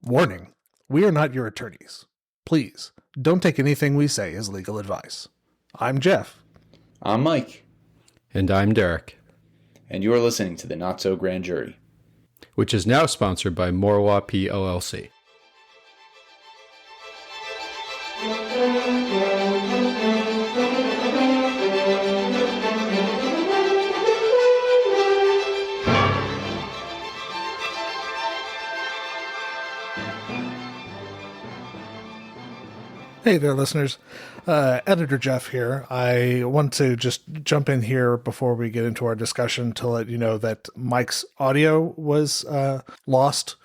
Warning, we are not your attorneys. Please, don't take anything we say as legal advice. I'm Jeff. I'm Mike. And I'm Derek. And you are listening to the Not So Grand Jury, which is now sponsored by Morwa P. LLC. Hey there, listeners. Editor Jeff here. I want to just jump in here before we get into our discussion to let you know that Mike's audio was lost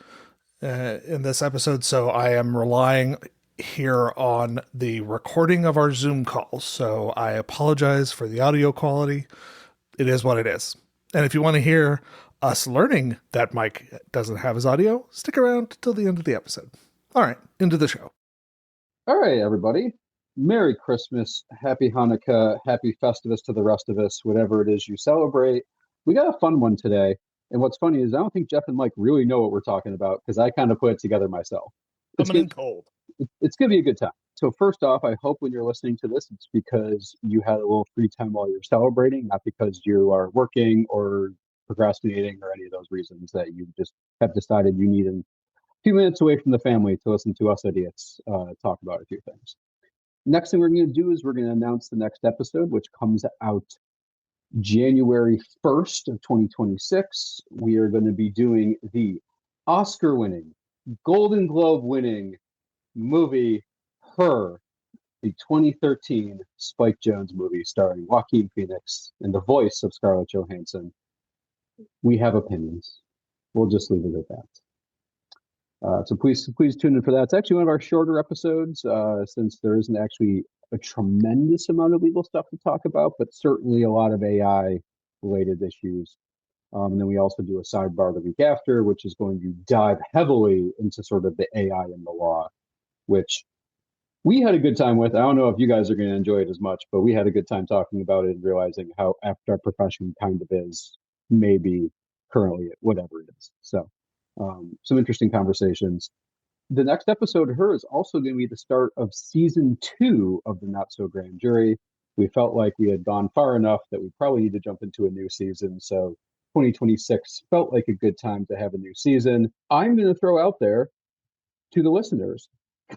in this episode, so I am relying here on the recording of our Zoom call. So I apologize for the audio quality. It is what it is. And if you want to hear us learning that Mike doesn't have his audio, stick around till the end of the episode. All right, into the show. All right, everybody. Merry Christmas, Happy Hanukkah, Happy Festivus to the rest of us, whatever it is you celebrate. We got a fun one today. And what's funny is I don't think Jeff and Mike really know what we're talking about because I kind of put it together myself. Coming in cold. It's going to be a good time. So first off, I hope when you're listening to this, it's because you had a little free time while you're celebrating, not because you are working or procrastinating or any of those reasons that you just have decided you need a few minutes away from the family to listen to us idiots talk about a few things. Next thing we're going to do is we're going to announce the next episode, which comes out January 1st of 2026. We are going to be doing the Oscar-winning, Golden Globe-winning movie, Her, the 2013 Spike Jonze movie starring Joaquin Phoenix and the voice of Scarlett Johansson. We have opinions. We'll just leave it at that. So please tune in for that. It's actually one of our shorter episodes since there isn't actually a tremendous amount of legal stuff to talk about, but certainly a lot of AI-related issues. And then we also do a sidebar the week after, which is going to dive heavily into sort of the AI and the law, which we had a good time with. I don't know if you guys are going to enjoy it as much, but we had a good time talking about it and realizing how after our profession kind of is, maybe currently whatever it is. So some interesting conversations. The next episode, Her, is also going to be the start of season 2 of the Not So Grand Jury. We felt like we had gone far enough that we probably need to jump into a new season. So 2026 felt like a good time to have a new season. I'm going to throw out there to the listeners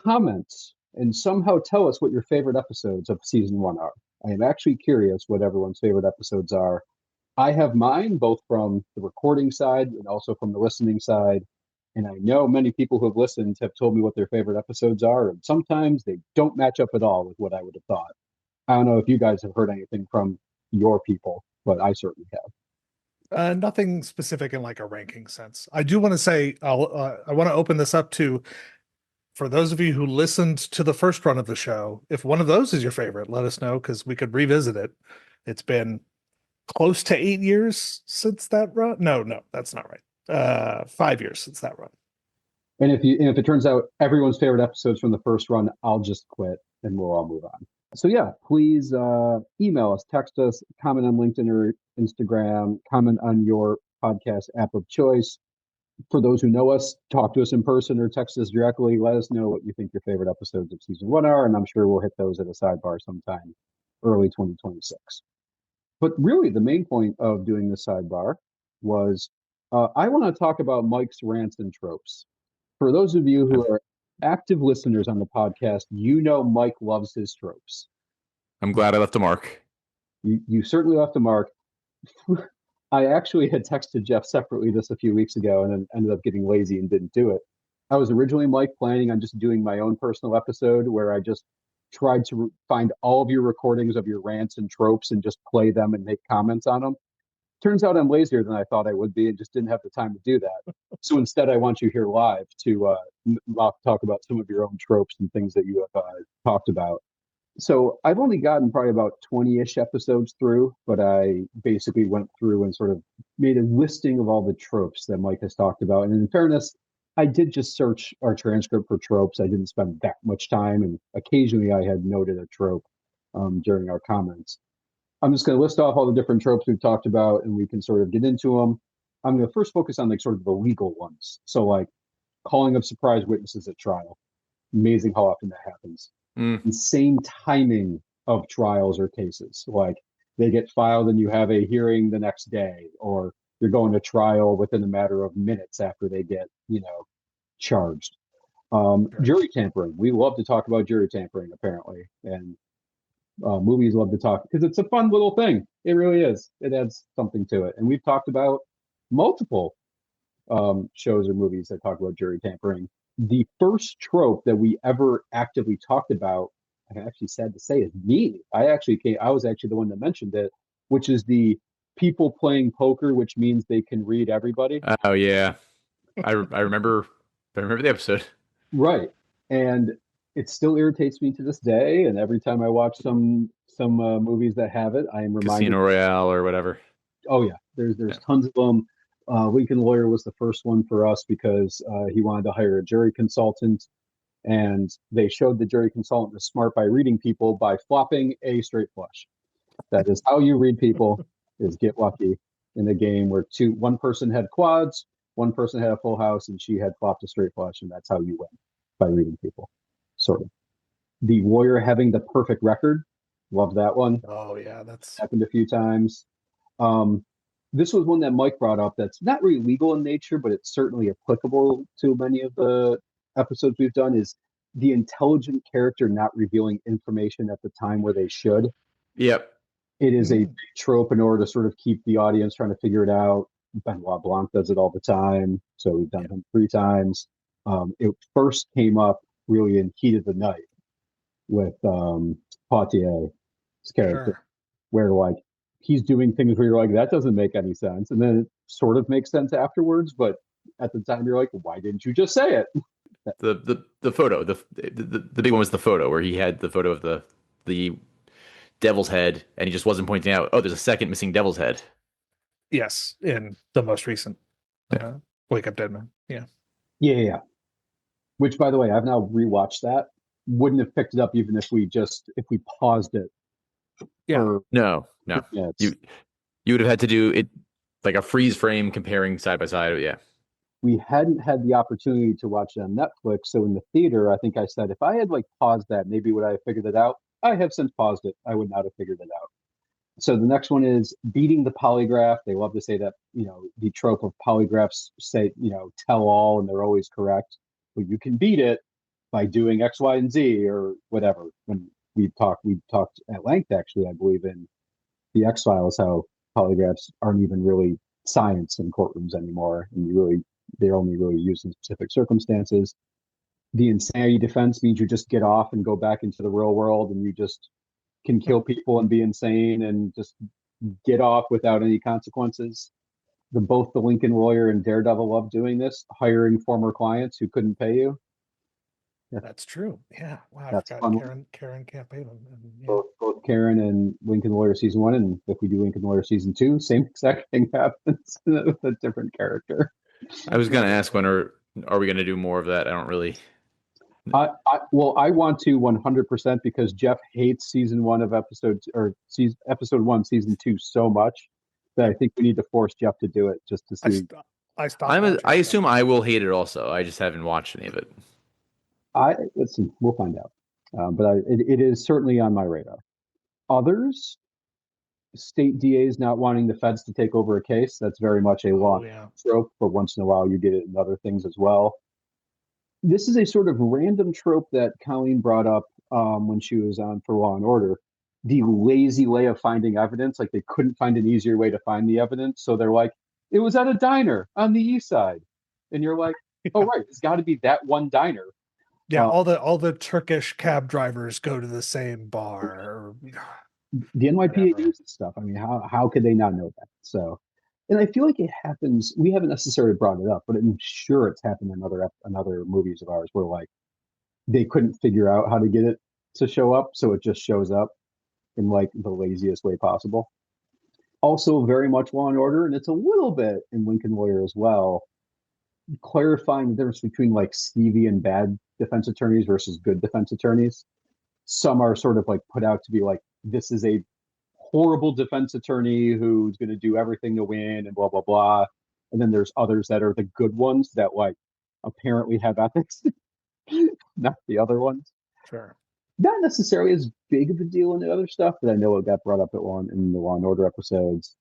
comments and somehow tell us what your favorite episodes of season 1 are. I am actually curious what everyone's favorite episodes are. I have mine both from the recording side and also from the listening side. And I know many people who have listened have told me what their favorite episodes are. And sometimes they don't match up at all with what I would have thought. I don't know if you guys have heard anything from your people, but I certainly have. Nothing specific in like a ranking sense. I do want to say, I want to open this up to, for those of you who listened to the first run of the show, if one of those is your favorite, let us know because we could revisit it. It's been close to 8 years since that run. No, that's not right. 5 years since that run. And if it turns out everyone's favorite episodes from the first run, I'll just quit and we'll all move on. So yeah, please email us, text us, comment on LinkedIn or Instagram, comment on your podcast app of choice. For those who know us, talk to us in person or text us directly. Let us know what you think your favorite episodes of season 1 are, and I'm sure we'll hit those at a sidebar sometime early 2026. But really, the main point of doing this sidebar was I want to talk about Mike's rants and tropes. For those of you who are active listeners on the podcast, you know Mike loves his tropes. I'm glad I left a mark. You certainly left a mark. I actually had texted Jeff separately this a few weeks ago and then ended up getting lazy and didn't do it. I was originally, Mike, planning on just doing my own personal episode where I just tried to find all of your recordings of your rants and tropes and just play them and make comments on them. Turns out I'm lazier than I thought I would be and just didn't have the time to do that. So instead, I want you here live to talk about some of your own tropes and things that you have talked about. So I've only gotten probably about 20-ish episodes through, but I basically went through and sort of made a listing of all the tropes that Mike has talked about. And in fairness, I did just search our transcript for tropes. I didn't spend that much time, and occasionally I had noted a trope during our comments. I'm just going to list off all the different tropes we've talked about, and we can sort of get into them. I'm going to first focus on like sort of the legal ones. So like calling of surprise witnesses at trial. Amazing how often that happens. Mm. Insane timing of trials or cases. Like they get filed and you have a hearing the next day, or you're going to trial within a matter of minutes after they get, charged. Jury tampering. We love to talk about jury tampering, apparently. And movies love to talk because it's a fun little thing. It really is. It adds something to it. And we've talked about multiple shows or movies that talk about jury tampering. The first trope that we ever actively talked about, I'm actually sad to say, is me. I was actually the one that mentioned it, which is the people playing poker, which means they can read everybody. Oh yeah, I remember. I remember the episode. Right. And it still irritates me to this day. And every time I watch some movies that have it, I am reminded. Casino Royale or whatever. Oh yeah, there's Yeah. tons of them. Lincoln Lawyer was the first one for us because he wanted to hire a jury consultant, and they showed the jury consultant was smart by reading people by flopping a straight flush. That is how you read people. Is get lucky in a game where one person had quads, one person had a full house, and she had flopped a straight flush, and that's how you win by reading people. Sort of. The lawyer having the perfect record. Love that one. Oh yeah, that's Happened a few times. This was one that Mike brought up that's not really legal in nature, but it's certainly applicable to many of the episodes we've done, is the intelligent character not revealing information at the time where they should. Yep. It is a big trope in order to sort of keep the audience trying to figure it out. Benoit Blanc does it all the time, so we've done him 3 times. It first came up really in Heat of the Night with Poitiers' character, where like he's doing things where you're like, that doesn't make any sense, and then it sort of makes sense afterwards, but at the time you're like, why didn't you just say it? The photo, the big one was the photo where he had the photo of the devil's head, and he just wasn't pointing out, oh, there's a second missing devil's head. Yes, in the most recent Wake Up Dead Man. Yeah. Which, by the way, I've now rewatched that. Wouldn't have picked it up even if we paused it. Yeah. No. Yeah, You would have had to do it like a freeze frame comparing side by side. Yeah. we hadn't had the opportunity to watch it on Netflix. So in the theater, I think I said, if I had like paused that, maybe would I have figured it out? I have since paused it. I would not have figured it out. So the next one is beating the polygraph. They love to say that, the trope of polygraphs say, tell all, and they're always correct. But you can beat it by doing X, Y, and Z or whatever. When we talked at length, actually, I believe in the X-Files, how polygraphs aren't even really science in courtrooms anymore. And they're only really used in specific circumstances. The insanity defense means you just get off and go back into the real world, and you just can kill people and be insane and just get off without any consequences. Both the Lincoln Lawyer and Daredevil love doing this, hiring former clients who couldn't pay you. That's true. Yeah. Wow. That's I fun. forgot Karen can't pay them. Both Karen and Lincoln Lawyer season 1, and if we do Lincoln Lawyer season 2, same exact thing happens with a different character. I was going to ask, when are we going to do more of that? I don't really. I want to 100% because Jeff hates season 1 of episode 1, season 2 so much that I think we need to force Jeff to do it just to see. I stopped. I assume I will hate it also. I just haven't watched any of it. Listen, we'll find out. But it is certainly on my radar. Others, state DAs not wanting the feds to take over a case. That's very much a long trope, but once in a while you get it in other things as well. This is a sort of random trope that Colleen brought up when she was on for Law and Order. The lazy way of finding evidence, like they couldn't find an easier way to find the evidence. So they're like, it was at a diner on the east side. And you're like, oh, right, it's got to be that one diner. Yeah, all the Turkish cab drivers go to the same bar. The NYPD uses stuff. I mean, how could they not know that? So, and I feel like it happens. We haven't necessarily brought it up, but I'm sure it's happened in other movies of ours where like they couldn't figure out how to get it to show up, so it just shows up in like the laziest way possible. Also, very much Law and Order, and it's a little bit in Lincoln Lawyer as well, clarifying the difference between like skeevy and bad defense attorneys versus good defense attorneys. Some are sort of like put out to be like, this is a horrible defense attorney who's going to do everything to win and blah, blah, blah. And then there's others that are the good ones that like apparently have ethics, not the other ones. Sure. Not necessarily as big of a deal in the other stuff, but I know it got brought up in the Law and Order episodes.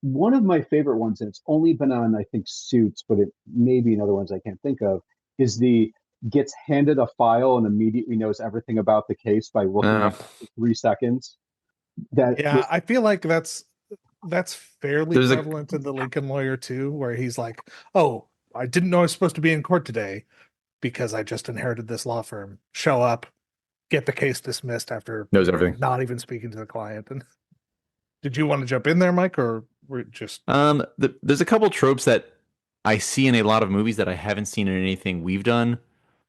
One of my favorite ones, and it's only been on, I think, Suits, but it may be in other ones I can't think of, is the gets handed a file and immediately knows everything about the case by looking Uh, at it for 3 seconds. That Yeah, was, I feel like that's fairly there's a prevalent in the Lincoln Lawyer too, where he's like, "Oh, I didn't know I was supposed to be in court today because I just inherited this law firm." Show up, get the case dismissed after knows everything. not even speaking to the client. And did you want to jump in there, Mike, or we're just There's a couple tropes that I see in a lot of movies that I haven't seen in anything we've done.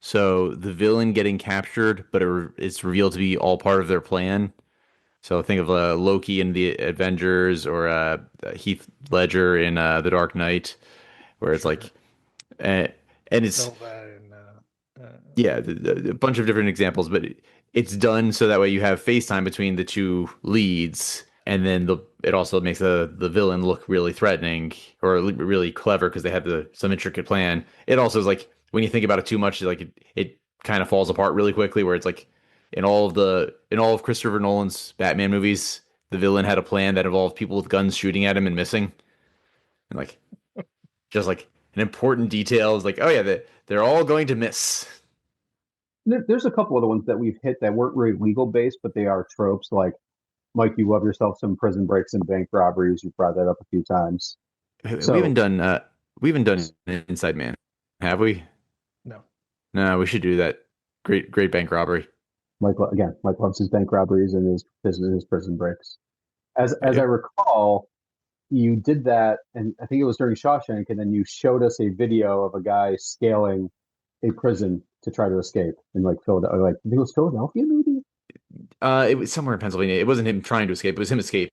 So the villain getting captured, but it's revealed to be all part of their plan. So think of Loki in the Avengers, or Heath Ledger in The Dark Knight, where it's Sure. like, uh, and it's Silva and yeah, a bunch of different examples, but it's done so that way you have FaceTime between the two leads, and then it also makes the villain look really threatening or really clever because they have some intricate plan. It also is like when you think about it too much, like it kind of falls apart really quickly. Where it's like in all of Christopher Nolan's Batman movies, the villain had a plan that involved people with guns shooting at him and missing, and like just like an important detail is like, oh yeah, they're all going to miss. there's a couple of the ones that we've hit that weren't really legal based, but they are tropes. Like, Mike, you love yourself some prison breaks and bank robberies. You've brought that up a few times. We So, haven't done Inside Man, have we? no. No, we should do that. Great bank robbery. Mike loves his bank robberies and his prison breaks. As I Yep. recall, you did that, and I think it was during Shawshank, and then you showed us a video of a guy scaling a prison to try to escape in like Philadelphia. Like, I think it was Philadelphia, maybe. It was somewhere in Pennsylvania. It wasn't him trying to escape. It was him escaping.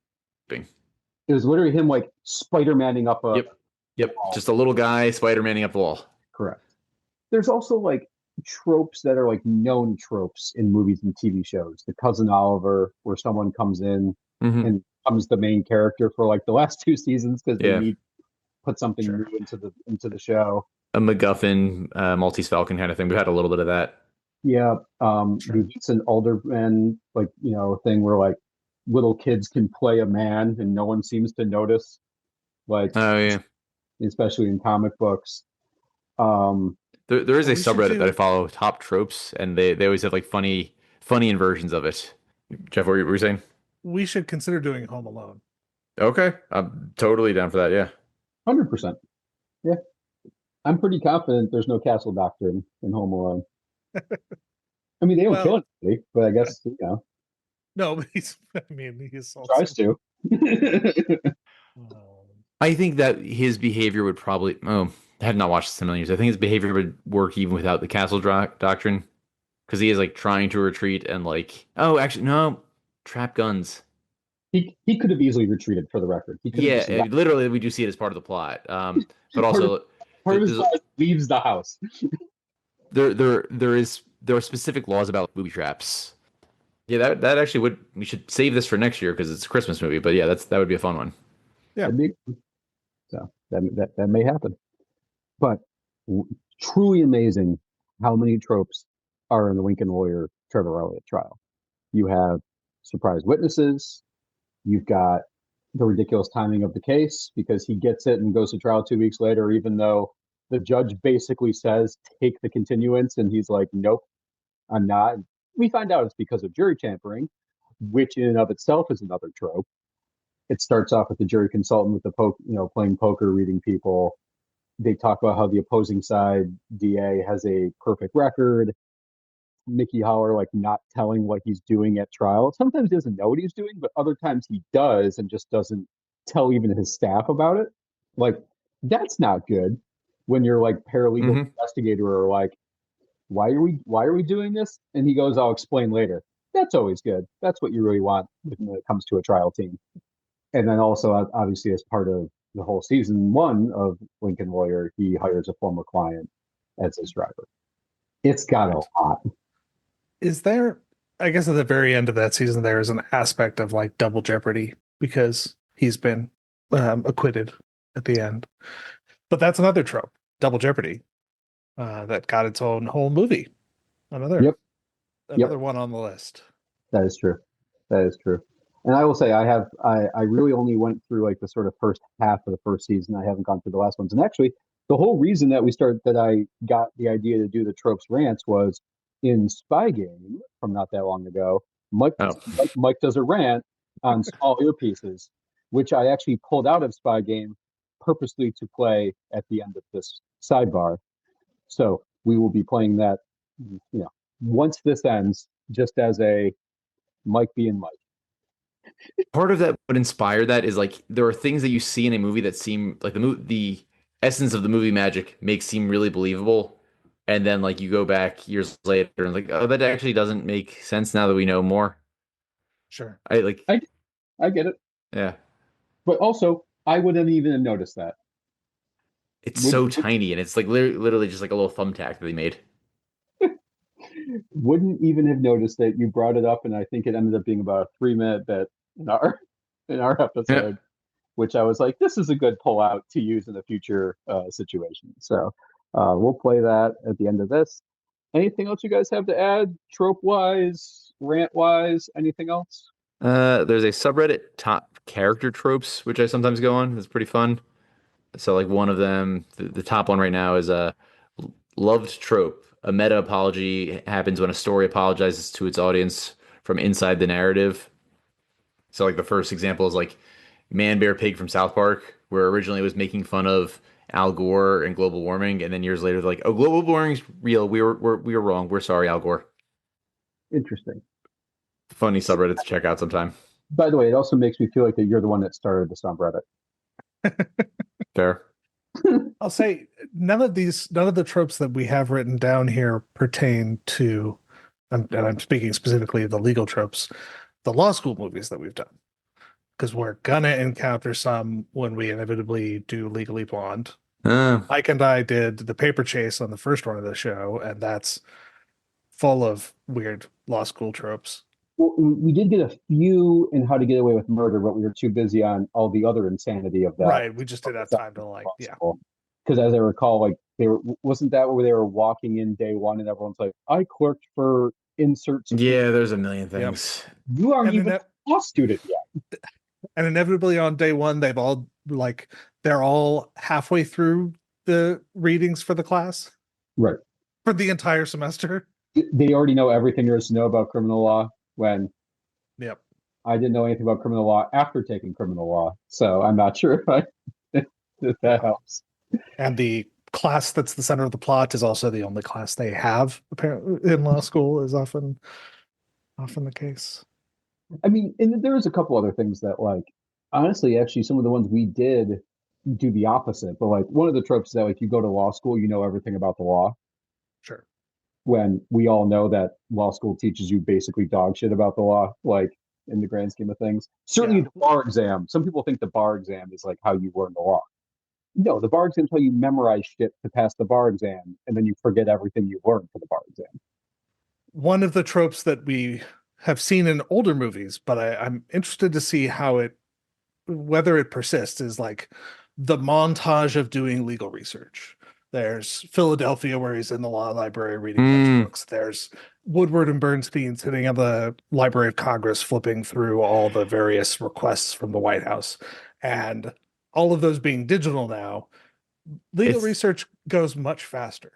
It was literally him like Spider-Manning up a Yep. Yep. wall. Just a little guy Spider-Maning up the wall. Correct. There's also like tropes that are like known tropes in movies and TV shows. The cousin Oliver, where someone comes in Hmm. and becomes the main character for like the last 2 seasons because they Yeah. need to put something Sure. new into the show. A MacGuffin, Maltese Falcon kind of thing. We've had a little bit of that. Yeah, Sure. the Vincent Alderman like thing where like little kids can play a man and no one seems to notice, like Oh yeah. especially in comic books. Um, There is a We should subreddit that I do follow, Top Tropes, and they always have like funny inversions of it. Jeff, what were you saying? we should consider doing Home Alone. Okay, I'm totally down for that. Yeah. 100%. Yeah, I'm pretty confident there's no castle doctrine in Home Alone. I mean, they don't kill Well, anybody, but I guess no, but he's tries also to. I think that his behavior would probably. Oh, I have not watched this in a million years. I think his behavior would work even without the castle doctrine, because he is like trying to retreat and like, oh, actually, no, trap guns. He could have easily retreated, for the record. He could have Yeah, just left. literally, we do see it as part of the plot. But Part of, also, part of his there's, class leaves the house. there are specific laws about booby traps. Yeah, that actually would. We should save this for next year because it's a Christmas movie. But yeah, that would be a fun one. Yeah. So that may happen. But truly amazing how many tropes are in the Lincoln Lawyer Trevor Elliott trial. You have surprise witnesses. You've got the ridiculous timing of the case because he gets it and goes to trial 2 weeks later, even though the judge basically says, take the continuance. And he's like, nope, I'm not. We find out it's because of jury tampering, which in and of itself is another trope. It starts off with the jury consultant with playing poker, reading people. They talk about how the opposing side DA has a perfect record. Mickey Holler like not telling what he's doing at trial. Sometimes he doesn't know what he's doing, but other times he does and just doesn't tell even his staff about it. Like, that's not good when you're like paralegal Hmm. investigator or like, why are we doing this? And he goes, I'll explain later. That's always good. That's what you really want when it comes to a trial team. And then also obviously as part of the whole season 1 of Lincoln Lawyer, he hires a former client as his driver. It's got a lot. Is there, I guess at the very end of that season, there is an aspect of like double jeopardy because he's been acquitted at the end. But that's another trope, double jeopardy. that got its own whole movie. Another Yep. Yep. one on the list. That is true. That is true. And I will say I really only went through like the sort of first half of the first season. I haven't gone through the last ones. And actually the whole reason that I got the idea to do the tropes rants was in Spy Game from not that long ago. Mike Oh, Mike does a rant on small earpieces, which I actually pulled out of Spy Game purposely to play at the end of this sidebar. So we will be playing that, once this ends, just as a Mike being Mike. part of that would inspire that is like there are things that you see in a movie that seem like the essence of the movie magic makes seem really believable, and then like you go back years later and like, oh, that actually doesn't make sense now that we know more. Sure. I like, I I get it, yeah, but also I wouldn't even have noticed that. it's Would so tiny and it's like literally just like a little thumbtack that they made. wouldn't even have noticed that you brought it up, and I think it ended up being about a 3 minute bit in our Yeah. episode, which I was like, this is a good pull out to use in a future situation. So we'll play that at the end of this. Anything else you guys have to add, trope wise, rant wise, anything else? There's a subreddit, top character tropes, which I sometimes go on. It's pretty fun. So like one of them, the top one right now is a loved trope. A meta apology happens when a story apologizes to its audience from inside the narrative. So like the first example is like Man Bear Pig from South Park, where originally it was making fun of Al Gore and global warming, and then years later they're like, "Oh, global warming's real. We were wrong. We're sorry, Al Gore." Interesting. Funny subreddit to check out sometime. By the way, it also makes me feel like that you're the one that started the subreddit. Fair. I'll say none of the tropes that we have written down here pertain to, and I'm speaking specifically of the legal tropes, the law school movies that we've done. Because we're gonna encounter some when we inevitably do Legally Blonde. Uh, Mike and I did the paper chase on the first run of the show, and that's full of weird law school tropes. Well, we did get a few in How to Get Away with Murder, but we were too busy on all the other insanity of that. Right. We just didn't have time to yeah. Because as I recall, like wasn't that where they were walking in day one and everyone's like, I clerked for inserts. yeah, there's a million things. You aren't And even a law student yet. And inevitably on day one, they're all halfway through the readings for the class. Right. For the entire semester. They already know everything there is to know about criminal law when Yep. I didn't know anything about criminal law after taking criminal law. So I'm not sure if that helps. And the class that's the center of the plot is also the only class they have apparently in law school, is often the case. I mean, and there's a couple other things that, like, honestly, actually, some of the ones we did do the opposite. But like, one of the tropes is that, like, you go to law school, you know everything about the law. Sure. When we all know that law school teaches you basically dog shit about the law, like in the grand scheme of things. Certainly, the bar exam. Some people think the bar exam is like how you learn the law. No, the bar exam is how you memorize shit to pass the bar exam, and then you forget everything you learned for the bar exam. One of the tropes that we have seen in older movies, but I'm interested to see whether it persists, is like the montage of doing legal research. There's Philadelphia, where he's in the law library reading a bunch of books. There's Woodward and Bernstein sitting at the Library of Congress flipping through all the various requests from the White House. And all of those being digital now, legal research goes much faster.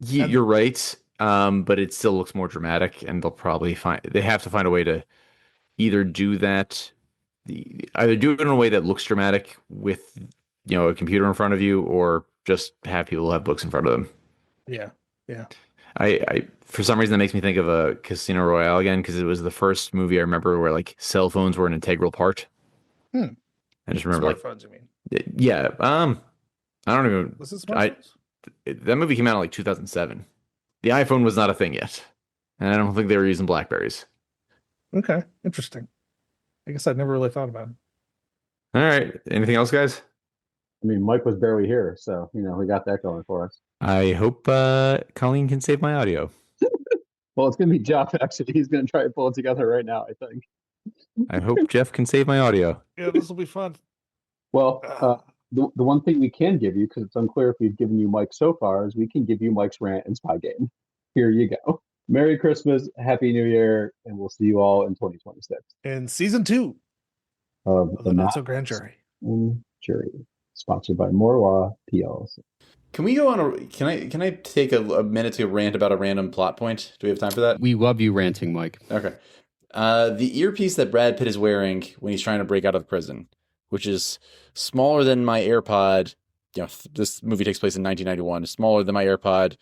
You're right. But it still looks more dramatic, and they have to find a way to either do that, either do it in a way that looks dramatic with, a computer in front of you, or just have people have books in front of them. Yeah. Yeah. I for some reason that makes me think of a Casino Royale again, because it was the first movie I remember where like cell phones were an integral part. I just remember smartphones, you mean? Yeah. I don't even. Was it smartphones? That movie came out in like 2007. The iPhone was not a thing yet, and I don't think they were using Blackberries. Okay, interesting. I guess I'd never really thought about it. All right. Anything else, guys? I mean, Mike was barely here, so we got that going for us. I hope Colleen can save my audio. Well, it's gonna be Jeff. Actually, he's gonna try to pull it together right now, I think. I hope Jeff can save my audio. Yeah, this will be fun. Well, The one thing we can give you, because it's unclear if we've given you Mike so far, is we can give you Mike's rant and spy game. Here you go. Merry Christmas, Happy New Year, and we'll see you all in 2026. In season 2 of of the Not So Grand Jury. Jury, sponsored by Morwa PLC. Can we go on a? Can I take a minute to rant about a random plot point? Do we have time for that? We love you ranting, Mike. Okay. The earpiece that Brad Pitt is wearing when he's trying to break out of prison, which is smaller than my AirPod. You know, this movie takes place in 1991. It's smaller than my AirPod.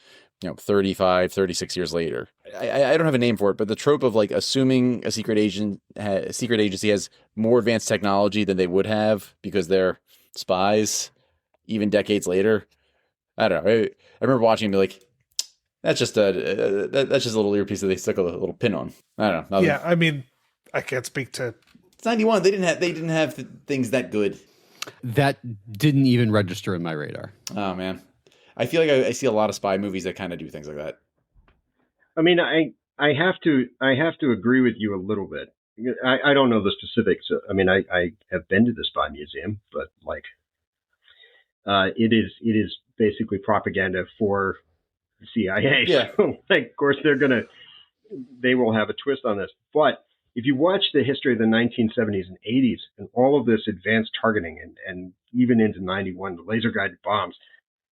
35, 36 years later. I don't have a name for it, but the trope of like assuming a secret agency has more advanced technology than they would have because they're spies, even decades later. I don't know. I remember watching and be like, that's just a little earpiece that they stuck a little pin on. I don't know. Yeah, I mean, I can't speak to. It's 91. They didn't have things that good. That didn't even register in my radar. Oh man. I feel like I see a lot of spy movies that kind of do things like that. I mean, I have to agree with you a little bit. I don't know the specifics. I mean, I have been to the Spy Museum, but like, it is basically propaganda for the CIA. Yeah. So, like, of course, they will have a twist on this. But if you watch the history of the 1970s and 80s and all of this advanced targeting and even into 91, the laser guided bombs,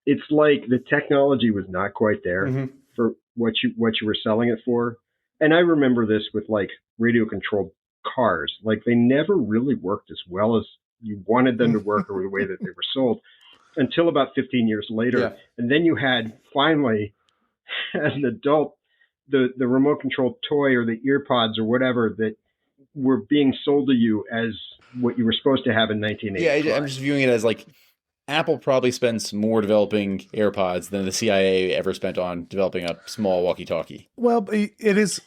it's like the technology was not quite there for what you were selling it for. And I remember this with like radio controlled cars. Like they never really worked as well as you wanted them to work or the way that they were sold until about 15 years later. Yeah. And then you had finally, as an adult, the remote controlled toy or the ear pods or whatever that were being sold to you as what you were supposed to have in 1985. Yeah, I'm just viewing it as like Apple probably spends more developing AirPods than the CIA ever spent on developing a small walkie-talkie. Well, it is.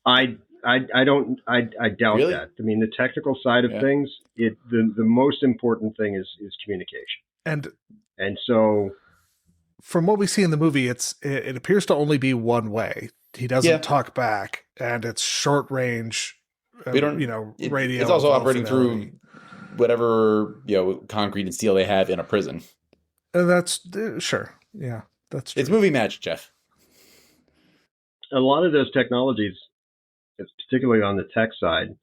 I doubt really? that. I mean, the technical side of things, the most important thing is communication. And so, from what we see in the movie, it appears to only be one way. He doesn't talk back, and it's short range. Radio. It's also operating through whatever concrete and steel they have in a prison. That's sure. Yeah, that's true. It's movie magic, Jeff. A lot of those technologies, particularly on the tech side,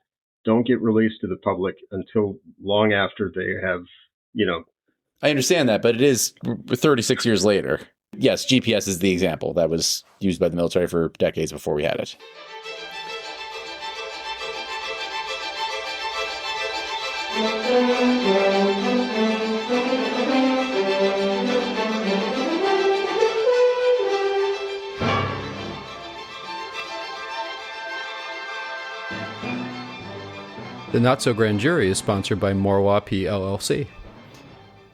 don't get released to the public until long after they have, I understand that, but it is 36 years later. Yes, GPS is the example that was used by the military for decades before we had it. The Not So Grand Jury is sponsored by Morwa PLC.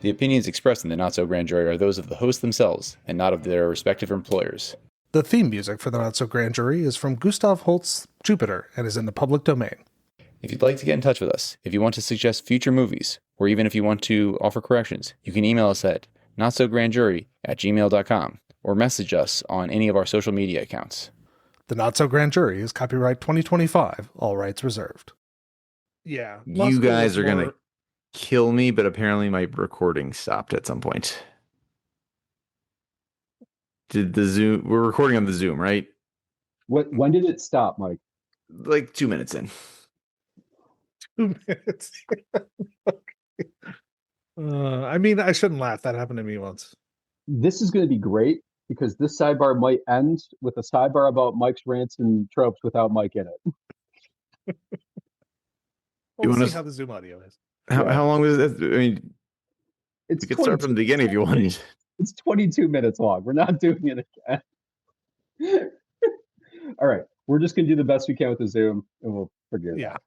The opinions expressed in the Not So Grand Jury are those of the hosts themselves and not of their respective employers. The theme music for the Not So Grand Jury is from Gustav Holst's Jupiter and is in the public domain. If you'd like to get in touch with us, if you want to suggest future movies, or even if you want to offer corrections, you can email us at notsograndjury@gmail.com or message us on any of our social media accounts. The Not So Grand Jury is copyright 2025, all rights reserved. Yeah. You guys are going to kill me, but apparently my recording stopped at some point. Did the Zoom... We're recording on the Zoom, right? When did it stop, Mike? Like 2 minutes in. 2 minutes. Okay. I mean, I shouldn't laugh. That happened to me once. This is going to be great because this sidebar might end with a sidebar about Mike's rants and tropes without Mike in it. We'll see how the Zoom audio is. How long was it? I mean, you could start from the beginning if you wanted. It's 22 minutes long. We're not doing it again. All right. We're just going to do the best we can with the Zoom, and we'll figure it out.